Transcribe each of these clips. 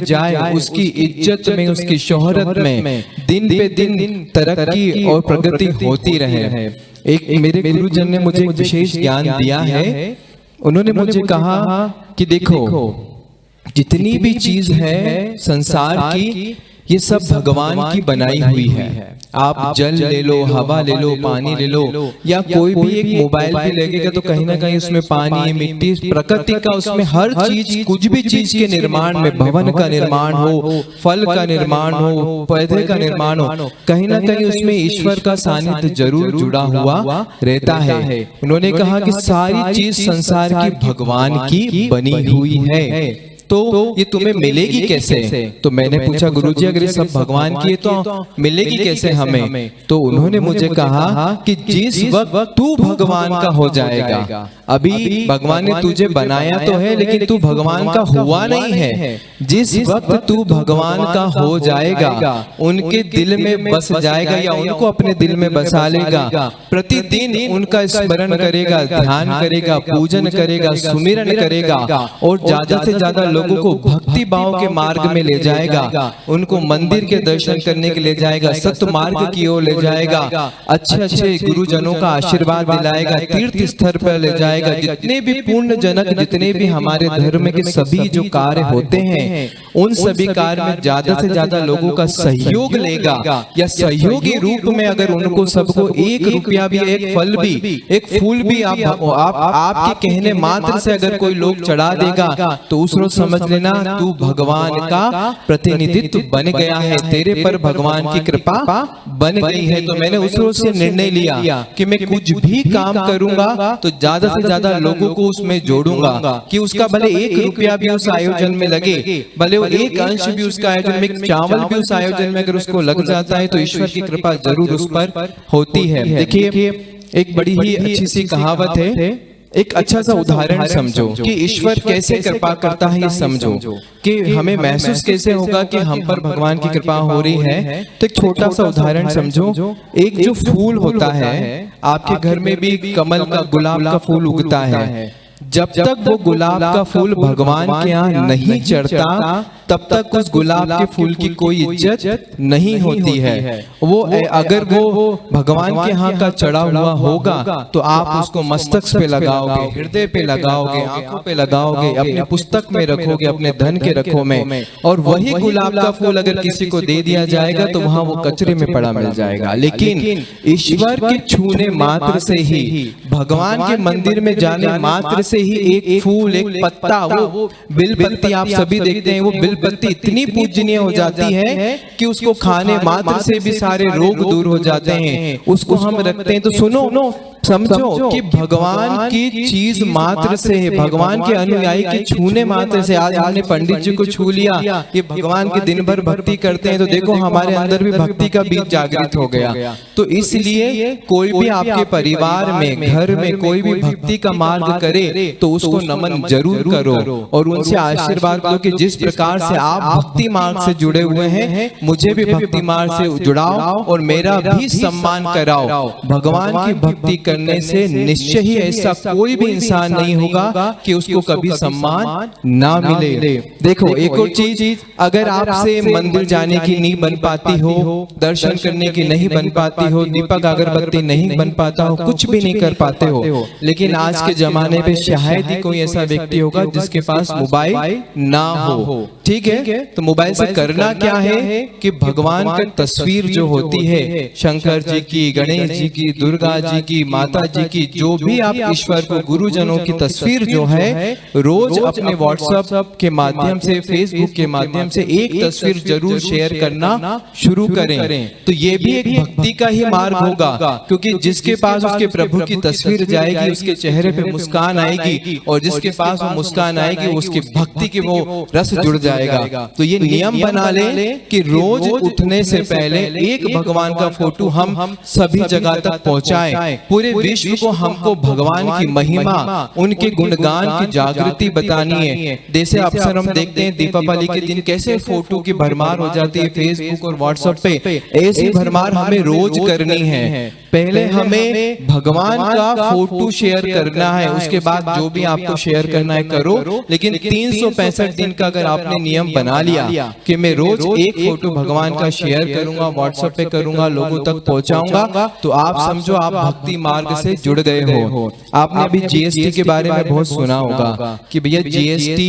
जाए, उसकी इज्जत में, उसकी शोहरत में दिन पे दिन तरक्की और प्रगति होती रहे। एक मेरे गुरुजन ने मुझे विशेष ज्ञान दिया है। उन्होंने मुझे कहा कि देखो, जितनी भी चीज है संसार की, ये सब भगवान की बनाई हुई है। आप जल ले लो, हवा ले लो, पानी ले लो, या कोई भी एक मोबाइल भी लगेगा तो कहीं ना कहीं उसमें पानी, मिट्टी, प्रकृति का, उसमें हर चीज, कुछ भी चीज के निर्माण में, भवन का निर्माण हो, फल का निर्माण हो, पौधे का निर्माण हो, कहीं ना कहीं उसमें ईश्वर का सानिध्य जरूर जुड़ा हुआ रहता है। उन्होंने कहा कि सारी चीज संसार की भगवान की बनी हुई है, तो ये तुम्हें मिलेगी कैसे? तो मैंने पूछा, गुरुजी अगर ये सब भगवान की है तो मिलेगी कैसे हमें? तो उन्होंने मुझे कहा कि जिस वक्त तू भगवान का हो जाएगा, अभी भगवान ने तुझे बनाया तो है लेकिन तू भगवान का हुआ नहीं है। जिस वक्त तू भगवान का हो जाएगा, उनके दिल में बस जाएगा या उनको अपने दिल में बसा लेगा, प्रतिदिन उनका स्मरण करेगा, ध्यान करेगा, पूजन करेगा, सुमिरन करेगा और ज्यादा से ज्यादा लोगों को भक्ति भाव के मार्ग में ले जाएगा, उनको मंदिर के दर्शन करने के ले जाएगा, सत्य मार्ग की ओर ले जाएगा, अच्छे अच्छे गुरुजनों का आशीर्वाद दिलाएगा, तीर्थ स्थल पर ले जाएगा। जितने भी पूर्ण जनक, जितने भी हमारे धर्म के सभी जो कार्य होते हैं, उन सभी कार्य में ज्यादा से ज्यादा लोगों का सहयोग लेगा, या सहयोगी रूप में अगर उनको सबको 1 रुपया भी, एक फल भी, एक फूल भी आपके कहने मात्र से अगर कोई लोग चढ़ा देगा, तो उस रोज समझ लेना तू भगवान का प्रतिनिधित्व बन गया है, तेरे पर भगवान की कृपा बन गई है। तो मैंने उस रोज से निर्णय लिया कि मैं कुछ भी काम करूंगा तो ज्यादा से ज्यादा लोगों को उसमें जोड़ूंगा, कि उसका भले 1 रुपया भी उस आयोजन में लगे, भले वो 1 अंश भी उसका आयोजन में, चावल भी उस आयोजन में अगर उसको लग जाता है तो ईश्वर की कृपा जरूर उस पर होती है। देखिए, एक बड़ी ही अच्छी सी कहावत है, एक अच्छा सा उदाहरण समझो कि ईश्वर कैसे कृपा करता है, ये समझो कि हमें महसूस कैसे होगा कि हम पर भगवान की कृपा हो रही है। तो एक छोटा सा उदाहरण समझो, एक जो फूल होता है, आपके घर में भी कमल का, गुलाब का फूल उगता है, जब तक वो गुलाब का फूल भगवान के यहाँ नहीं चढ़ता, तब तक उस गुलाब के फूल की कोई इज्जत नहीं होती है। वो अगर वो भगवान के यहाँ का चढ़ा हुआ होगा तो आप उसको मस्तक पे लगाओगे, हृदय पे लगाओगे, आंखों पे लगाओगे, अपने पुस्तक में रखोगे, अपने धन के रखो में, और वही गुलाब का फूल अगर किसी को दे दिया जाएगा तो वहां वो कचरे में पड़ा मिल जाएगा। लेकिन ईश्वर के छूने मात्र से ही, भगवान के मंदिर में जाने मात्र से ही एक फूल, एक पत्ता, वो बिलपत्ती आप सभी देखते हैं, वो बिलपत्ती इतनी पूजनीय हो जाती है कि उसको खाने मात्र से भी सारे रोग दूर हो जाते हैं। उसको हम रखते हैं। तो सुनो, समझो कि भगवान की चीज मात्र से है, भगवान के अनुयायी के छूने मात्र से, आज हमने पंडित जी को छू लिया, ये भगवान के दिन भर भक्ति करते हैं, तो देखो हमारे अंदर भी भक्ति का बीज जागृत हो गया। तो इसलिए कोई भी आपके परिवार में, घर में कोई भी भक्ति का मार्ग करे तो उसको नमन जरूर करो और उनसे आशीर्वाद लो कि जिस प्रकार से आप भक्ति मार्ग से जुड़े हुए हैं, मुझे भी भक्ति मार्ग से जुड़ाओ और मेरा भी सम्मान कराओ। भगवान की भक्ति करने से निश्चय ही ऐसा कोई भी इंसान नहीं होगा कि उसको कभी सम्मान ना मिले। देखो, एक और चीज, अगर आपसे मंदिर जाने की नहीं बन पाती हो, दर्शन करने की नहीं बन पाती हो, दीपक अगरबत्ती नहीं बन पाता हो, कुछ भी नहीं कर पाते हो, लेकिन आज के जमाने में शायद ही कोई ऐसा व्यक्ति होगा जिसके पास मोबाइल ना हो, ठीक है? तो मोबाइल से करना क्या है कि भगवान की तस्वीर जो होती है, शंकर जी की, गणेश जी की, दुर्गा जी की, माता जी की, जो भी आप ईश्वर को, गुरुजनों की तस्वीर जो है, रोज अपने व्हाट्सएप के माध्यम से, फेसबुक के माध्यम से एक तस्वीर जरूर शेयर करना शुरू करें। तो ये भी एक भक्ति का ही मार्ग होगा, क्योंकि जिसके पास उसके प्रभु की तस्वीर जाएगी, उसके चेहरे पे मुस्कान आएगी, और जिसके पास वो मुस्कान आएगी, उसकी भक्ति की वो रस जुड़ जाएगा। तो ये नियम बना ले कि रोज उठने से पहले एक भगवान का फोटो हम सभी जगह तक पहुंचाएं। पूरे विश्व को हमको भगवान की महिमा, उनके गुणगान की जागृति बतानी है। जैसे अक्सर हम देखते हैं दीपावली के दिन कैसे फोटो की भरमार हो जाती है फेसबुक और व्हाट्सएप पे, ऐसी भरमार हमें रोज करनी है। पहले हमें भगवान का फोटो शेयर करना है, उसके बाद जो भी आपको शेयर करना है करो, लेकिन 365 दिन का अगर आपने नियम बना लिया कि मैं रोज एक फोटो भगवान का शेयर करूंगा, व्हाट्सएप पे करूंगा, लोगों तक पहुंचाऊंगा, तो आप समझो आप भक्ति मार्ग से जुड़ गए हो। आपने अभी जीएसटी के बारे में बहुत सुना होगा कि भैया जीएसटी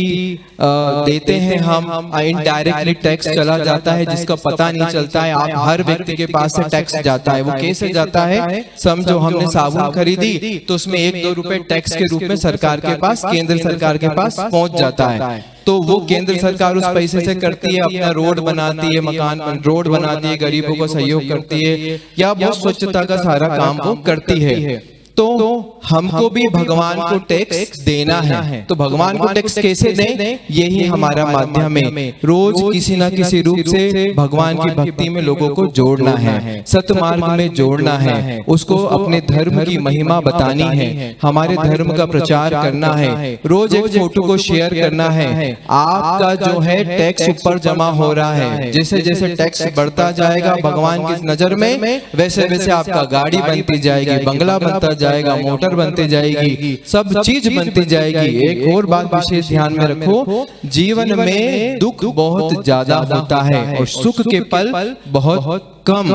देते हैं हम, इनडायरेक्टली टैक्स चला जाता है जिसका पता नहीं चलता है, आप हर व्यक्ति के पास से टैक्स जाता है। वो कैसे जाता है? समझो हमने साबुन खरीदी तो उसमें 1-2 रुपए टैक्स के रूप में सरकार के पास, केंद्र सरकार के पास पहुंच जाता है, तो वो केंद्र सरकार उस पैसे से करती है, अपना रोड बनाती है, मकान रोड बनाती है, गरीबों को सहयोग करती है, या बहुत स्वच्छता का सारा काम वो करती है। तो हमको भी भगवान को टैक्स देना है, तो भगवान को टैक्स कैसे दें? यही हमारा माध्यम है, रोज किसी ना किसी रूप से भगवान की भक्ति में लोगों को जोड़ना है, सतमार्ग में जोड़ना है, उसको अपने धर्म की महिमा बतानी है, हमारे धर्म का प्रचार करना है, रोज एक फोटो को शेयर करना है। आपका जो है टैक्स ऊपर जमा हो रहा है, जैसे जैसे टैक्स बढ़ता जाएगा भगवान की नजर में, वैसे वैसे आपका गाड़ी बनती जाएगी, बंगला बनता जाएगा, मोटर बनती जाएगी, सब चीज बनती जाएगी। एक और बात विशेष ध्यान में रखो, जीवन में दुख बहुत ज्यादा होता है और सुख के पल बहुत कम।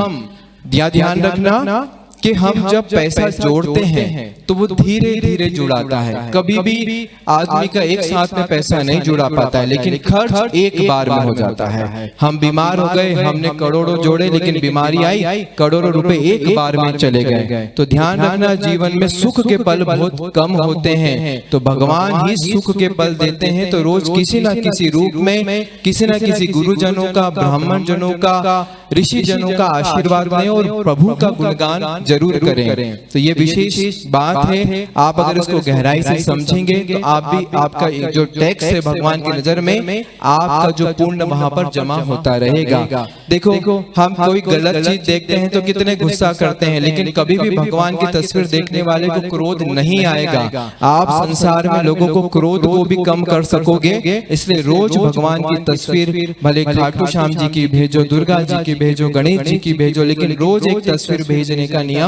ध्यान रखना कि हम जब पैसा जोड़ते हैं तो वो धीरे धीरे जुड़ाता है, कभी भी आदमी का एक साथ में पैसा नहीं जुड़ा पाता है, लेकिन खर्च एक बार में हो जाता है। हम बीमार हो गए, हमने करोड़ों जोड़े, लेकिन बीमारी आई, करोड़ों रुपए एक बार में चले गए। तो ध्यान रखना, जीवन में सुख के पल बहुत कम होते हैं, तो भगवान ही सुख के पल देते हैं। तो रोज किसी न किसी रूप में किसी न किसी गुरुजनों का, ब्राह्मण जनों का, ऋषि जनों का आशीर्वाद लें और प्रभु का गुणगान जरूर करें। तो ये विशेष बात है, आप अगर इसको गहराई से समझेंगे तो आप भी, आपका जो टैक्स है भगवान की नजर में, आपका जो पुण्य वहां पर जमा होता रहेगा। देखो हम कोई गलत चीज देखते हैं तो कितने गुस्सा करते हैं, लेकिन कभी भी भगवान की तस्वीर देखने वाले को क्रोध नहीं आएगा। आप संसार में लोगों को क्रोध को भी कम कर सकोगे, इसलिए रोज भगवान की तस्वीर, भले खाटू श्याम जी की भेजो, दुर्गा जी की भेजो, गणेश जी की भेजो, लेकिन रोज एक तस्वीर भेजने का नियम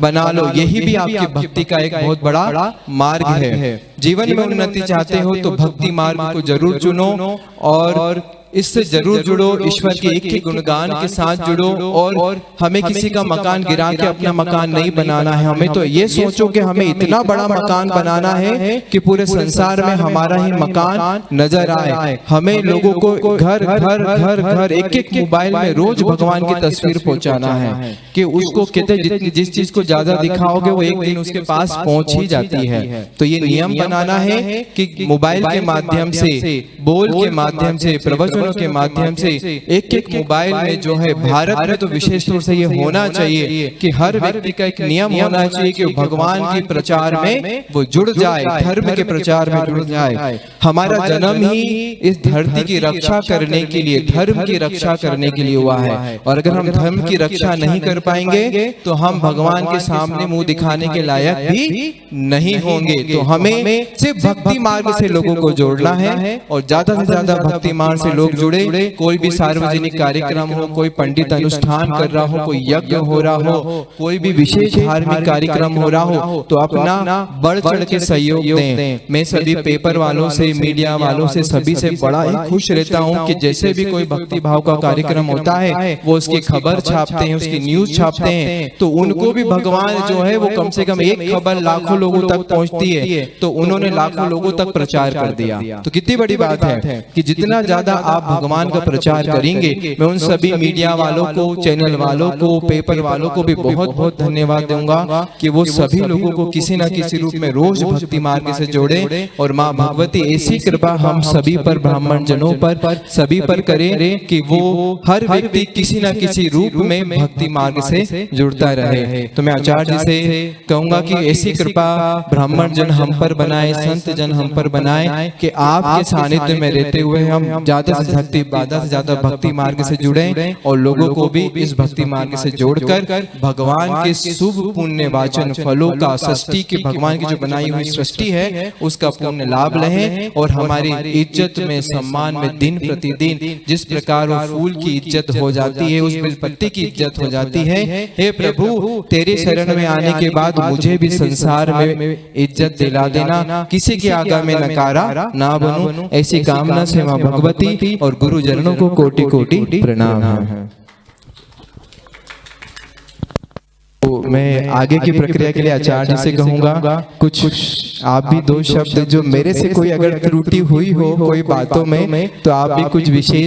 बना लो। यही भी आपकी भक्ति का एक बहुत बड़ा मार्ग है। जीवन में उन्नति चाहते हो तो भक्ति मार्ग को जरूर चुनो और इससे जरूर जुड़ो, ईश्वर के एक ही गुणगान के साथ जुड़ो। और हमें किसी का मकान गिरा के अपना मकान नहीं बनाना है, हमें तो ये सोचो कि हमें इतना बड़ा मकान बनाना है कि पूरे संसार में हमारा ही मकान नजर आए। हमें लोगों को घर घर घर घर एक एक मोबाइल में रोज भगवान की तस्वीर पहुंचाना है कि उसको कहते जिस चीज को ज्यादा दिखाओगे वो एक दिन उसके पास पहुंच ही जाती है। तो ये नियम बनाना है कि मोबाइल के माध्यम से, बोल के माध्यम से, प्रवचन के माध्यम से, एक एक मोबाइल में जो है, भारत में तो विशेष तौर से ये होना चाहिए कि हर व्यक्ति का एक नियम होना चाहिए कि भगवान के प्रचार में वो जुड़ जाए, धर्म के प्रचार में जुड़ जाए। हमारा जन्म ही इस धरती की रक्षा करने के लिए, धर्म की रक्षा करने के लिए हुआ है, और अगर हम धर्म की रक्षा नहीं कर पाएंगे तो हम भगवान के सामने मुंह दिखाने के लायक भी नहीं होंगे। तो हमें सिर्फ भक्ति मार्ग से लोगों को जोड़ना है और ज्यादा से ज्यादा भक्ति मार्ग से लोग जुड़े। कोई भी सार्वजनिक कार्यक्रम हो, कोई पंडित अनुष्ठान कर रहा हो, कोई यज्ञ हो रहा हो, कोई भी विशेष धार्मिक कार्यक्रम हो रहा हो, तो अपना बढ़ चढ़ के सहयोग दें। मैं सभी पेपर वालों से, मीडिया वालों से, सभी से बड़ा ही खुश रहता हूं कि जैसे भी कोई भक्ति भाव का कार्यक्रम होता है वो उसकी खबर छापते हैं, उसकी न्यूज छापते हैं, तो उनको भी भगवान जो है वो कम से कम एक खबर लाखों लोगों तक पहुंचती है, तो उन्होंने लाखों लोगों तक प्रचार कर दिया। तो कितनी बड़ी बात है कि जितना ज्यादा आप भगवान का प्रचार करेंगे। मैं उन सभी मीडिया वालों को, चैनल वालों को, पेपर वालों को भी बहुत बहुत धन्यवाद दूंगा कि वो सभी लोगों को किसी न किसी रूप में रोज भक्ति मार्ग से जोड़े, और माँ भगवती ऐसी कृपा हम सभी पर, ब्राह्मण जनों पर, सभी पर करे कि वो हर व्यक्ति किसी न किसी रूप में भक्ति मार्ग से जुड़ता रहे। तो मैं आचार्य जी से कहूंगा कि ऐसी कृपा ब्राह्मण जन हम पर बनाए, संत जन हम पर बनाए कि आपके सानिध्य में रहते हुए हम ज्यादा से ज़्यादा से ज़्यादा भक्ति मार्ग से जुड़े और लोगों को भी इस भक्ति मार्ग से जोड़कर भगवान के शुभ पुण्य वाचन फलों का, सृष्टि के भगवान की जो बनाई हुई सृष्टि है उसका पुण्य लाभ लें और हमारी इज्जत में, सम्मान में दिन प्रतिदिन जिस प्रकार वो फूल की इज्जत हो जाती है, उस बेलपत्ती की इज्जत हो जाती है। हे प्रभु, तेरे शरण में आने के बाद मुझे भी संसार में इज्जत दिला देना, किसी के आगे में नकारा ना बनूं, ऐसी कामना से मां भगवती और गुरुजनों को कोटि कोटि प्रणाम है। तो मैं आगे की प्रक्रिया के लिए आचार्य से कहूंगा कुछ आप भी दो शब्द, जो मेरे से कोई अगर त्रुटि हुई हो कोई बातों में, तो आप भी कुछ विशेष